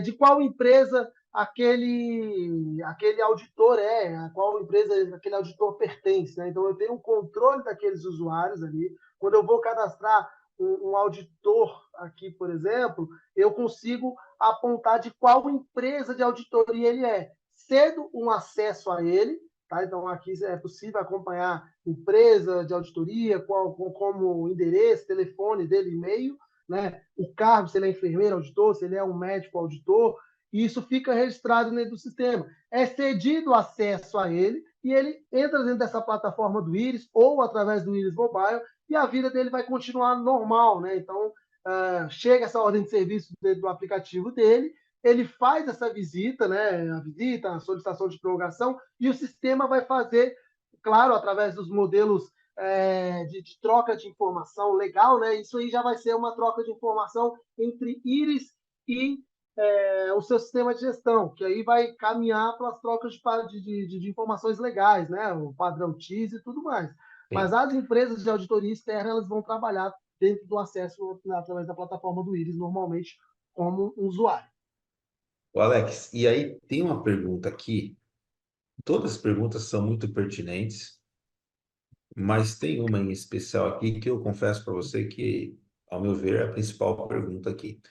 de qual empresa aquele auditor a qual empresa aquele auditor pertence. Né? Então, eu tenho um controle daqueles usuários ali. Quando eu vou cadastrar um auditor aqui, por exemplo, eu consigo apontar de qual empresa de auditoria ele é, cedo um acesso a ele. Tá? Então, aqui é possível acompanhar empresa de auditoria, como o endereço, telefone dele, e-mail, né? O cargo, se ele é enfermeiro, auditor, se ele é um médico, auditor, e isso fica registrado dentro do sistema. É cedido acesso a ele e ele entra dentro dessa plataforma do Iris ou através do Iris Mobile e a vida dele vai continuar normal, né? Então, chega essa ordem de serviço dentro do aplicativo dele, ele faz essa visita, né? A visita, a solicitação de prorrogação e o sistema vai fazer, claro, através dos modelos de troca de informação legal, né? Isso aí já vai ser uma troca de informação entre Iris e o seu sistema de gestão, que aí vai caminhar para as trocas de informações legais, né? O padrão TIS e tudo mais. Mas Sim. as empresas de auditoria externa elas vão trabalhar dentro do acesso através da plataforma do Iris, normalmente como um usuário. O Alex, e aí tem uma pergunta aqui. Todas as perguntas são muito pertinentes, mas tem uma em especial aqui que eu confesso para você que, ao meu ver, é a principal pergunta aqui.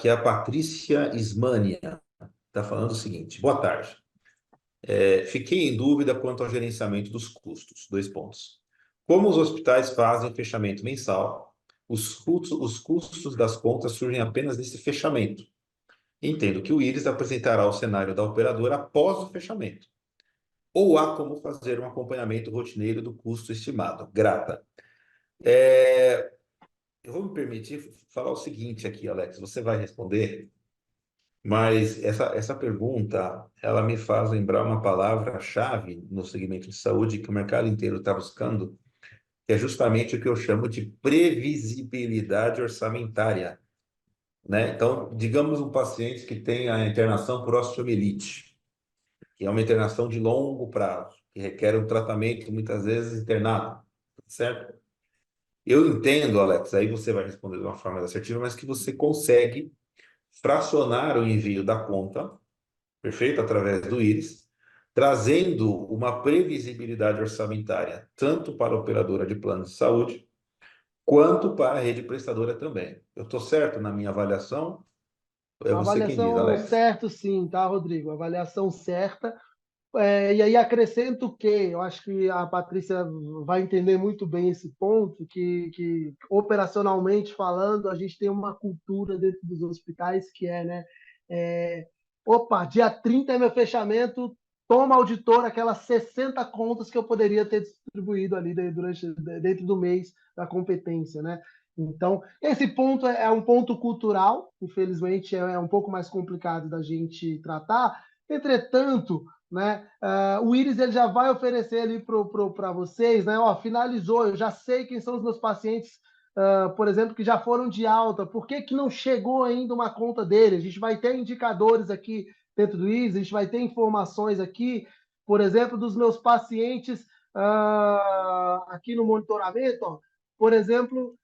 Que é a Patrícia Ismânia está falando o seguinte: boa tarde. Fiquei em dúvida quanto ao gerenciamento dos custos. Dois pontos. Como os hospitais fazem fechamento mensal, os custos das contas surgem apenas nesse fechamento. Entendo que o Iris apresentará o cenário da operadora após o fechamento. Ou há como fazer um acompanhamento rotineiro do custo estimado. Grata. Eu vou me permitir falar o seguinte aqui, Alex. Você vai responder, mas essa pergunta, ela me faz lembrar uma palavra-chave no segmento de saúde que o mercado inteiro está buscando, que é justamente o que eu chamo de previsibilidade orçamentária, né? Então, digamos um paciente que tem a internação por osteomielite, que é uma internação de longo prazo, que requer um tratamento muitas vezes internado, certo? Eu entendo, Alex, aí você vai responder de uma forma assertiva, mas que você consegue fracionar o envio da conta, perfeito? Através do Iris, trazendo uma previsibilidade orçamentária, tanto para a operadora de plano de saúde, quanto para a rede prestadora também. Eu estou certo na minha avaliação? É A você quem diz, avaliação Alex. certo, sim, tá, Rodrigo? A avaliação certa. E aí acrescento que eu acho que a Patrícia vai entender muito bem esse ponto, operacionalmente falando, a gente tem uma cultura dentro dos hospitais que é, né, Opa, dia 30 é meu fechamento, toma auditor aquelas 60 contas que eu poderia ter distribuído ali dentro do mês da competência, né? Então, esse ponto é um ponto cultural, infelizmente é um pouco mais complicado da gente tratar. Entretanto, né, o Iris ele já vai oferecer ali para vocês, né? Ó, finalizou, eu já sei quem são os meus pacientes, por exemplo, que já foram de alta, por que, que não chegou ainda uma conta dele? A gente vai ter indicadores aqui dentro do ISA, a gente vai ter informações aqui, por exemplo, dos meus pacientes aqui no monitoramento, ó, por exemplo,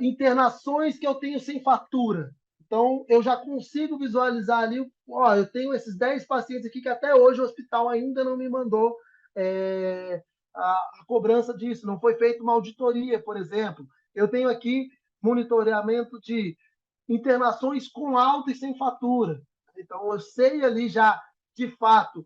internações que eu tenho sem fatura. Então, eu já consigo visualizar ali, ó, eu tenho esses 10 pacientes aqui que até hoje o hospital ainda não me mandou a cobrança disso, não foi feita uma auditoria, por exemplo. Eu tenho aqui monitoramento de internações com alta e sem fatura. Então, eu sei ali já, de fato,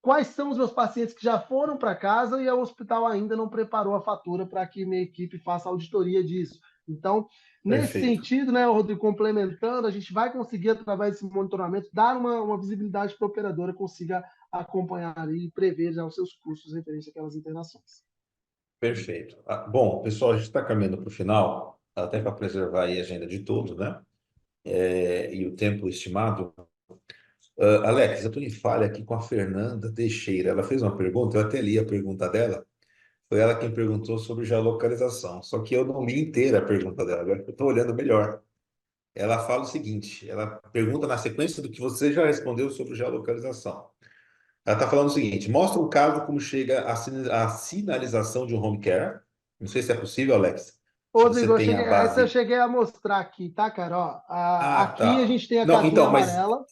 quais são os meus pacientes que já foram para casa e o hospital ainda não preparou a fatura para que minha equipe faça a auditoria disso. Então, nesse Perfeito. sentido, né, Rodrigo, complementando, a gente vai conseguir, através desse monitoramento, dar uma visibilidade para a operadora consiga acompanhar ali e prever já os seus custos referentes àquelas internações. Perfeito. Bom, pessoal, a gente está caminhando para o final, até para preservar aí a agenda de todos, né? E o tempo estimado. Alex, eu estou em falha aqui com a Fernanda Teixeira. Ela fez uma pergunta, eu até li a pergunta dela. Foi ela quem perguntou sobre geolocalização. Só que eu não li inteira a pergunta dela, agora que eu estou olhando melhor. Ela fala o seguinte: ela pergunta na sequência do que você já respondeu sobre geolocalização. Ela está falando o seguinte: mostra um caso como chega a sinalização de um home care. Não sei se é possível, Alex. Se você Rodrigo, tem a essa eu base. cheguei a mostrar aqui, tá, cara? Ó, Ah, aqui a tá. gente tem a Não, casinha então, mas amarela.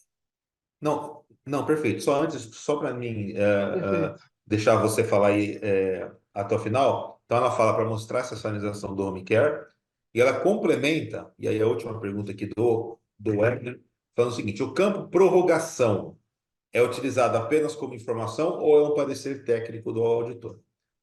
não, não, perfeito. Só antes, só para mim Perfeito. deixar você falar aí até o final. Então, ela fala para mostrar essa sinalização do home care e ela complementa. E aí a última pergunta aqui do Webner, falando o seguinte: o campo prorrogação é utilizado apenas como informação ou é um parecer técnico do auditor?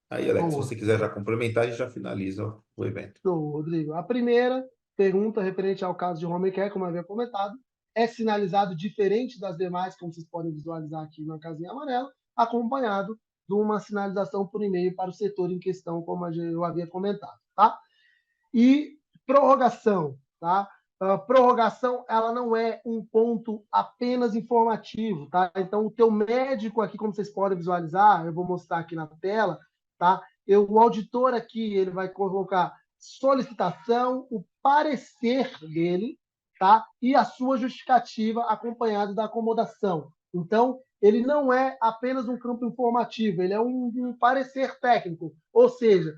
Aí, Alex, se Boa. você quiser já complementar, a gente já finaliza o evento. Show, Rodrigo. A primeira pergunta referente ao caso de home care, como eu havia comentado, é sinalizado diferente das demais, como vocês podem visualizar aqui na casinha amarela, acompanhado de uma sinalização por e-mail para o setor em questão, como eu havia comentado, tá? E prorrogação, tá? A prorrogação, ela não é um ponto apenas informativo, tá? Então, o teu médico aqui, como vocês podem visualizar, eu vou mostrar aqui na tela, tá? O auditor aqui, ele vai colocar solicitação, o parecer dele, tá? E a sua justificativa acompanhado da acomodação. Então, ele não é apenas um campo informativo, ele é um parecer técnico, ou seja,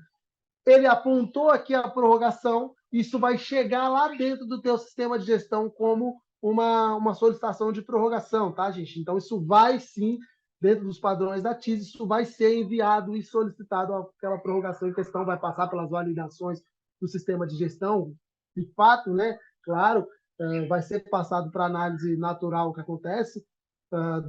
ele apontou aqui a prorrogação, isso vai chegar lá dentro do teu sistema de gestão como uma solicitação de prorrogação, tá, gente? Então, isso vai sim, dentro dos padrões da TIS, isso vai ser enviado e solicitado aquela prorrogação em questão, vai passar pelas validações do sistema de gestão, de fato, né? Claro, vai ser passado para análise natural o que acontece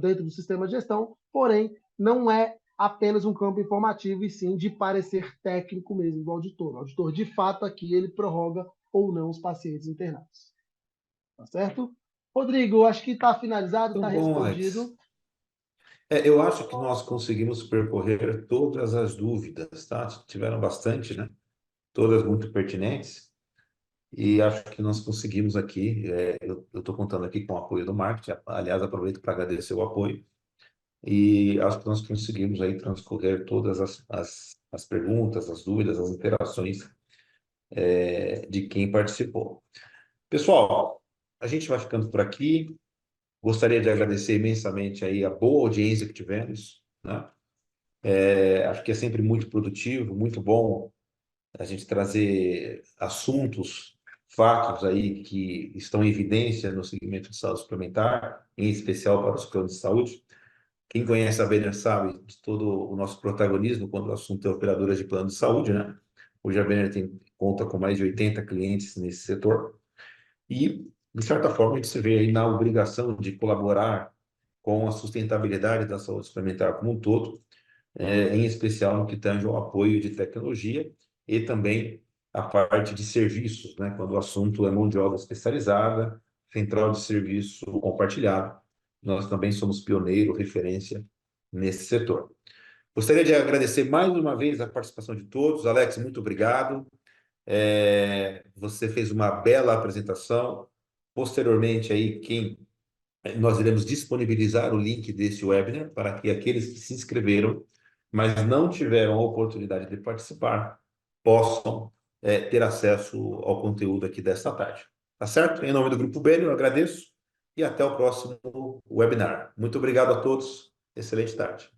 dentro do sistema de gestão, porém, não é apenas um campo informativo, e sim de parecer técnico mesmo do auditor. O auditor, de fato, aqui ele prorroga ou não os pacientes internados. Tá certo? Rodrigo, acho que está finalizado, Então, está bom, Alex. respondido. Eu acho que nós conseguimos percorrer todas as dúvidas, tá? Tiveram bastante, né? Todas muito pertinentes. E acho que nós conseguimos aqui. Eu estou contando aqui com o apoio do marketing. Aliás, aproveito para agradecer o apoio. E acho que nós conseguimos aí transcorrer todas as perguntas, as dúvidas, as interações de quem participou. Pessoal, a gente vai ficando por aqui. Gostaria de agradecer imensamente aí a boa audiência que tivemos, né? Acho que é sempre muito produtivo, muito bom a gente trazer assuntos, fatos aí que estão em evidência no segmento de saúde suplementar, em especial para os planos de saúde. Quem conhece a Venner sabe de todo o nosso protagonismo quando o assunto é operadoras de plano de saúde, né? Hoje a Venner conta com mais de 80 clientes nesse setor e, de certa forma, a gente se vê aí na obrigação de colaborar com a sustentabilidade da saúde suplementar como um todo, em especial no que tange ao apoio de tecnologia e também a parte de serviços, né? Quando o assunto é mão de obra especializada, central de serviço compartilhado. Nós também somos pioneiro, referência nesse setor. Gostaria de agradecer mais uma vez a participação de todos. Alex, muito obrigado. Você fez uma bela apresentação. Posteriormente, aí, nós iremos disponibilizar o link desse webinar para que aqueles que se inscreveram, mas não tiveram a oportunidade de participar, possam ter acesso ao conteúdo aqui desta tarde. Tá certo? Em nome do Grupo Bene, eu agradeço e até o próximo webinar. Muito obrigado a todos. Excelente tarde.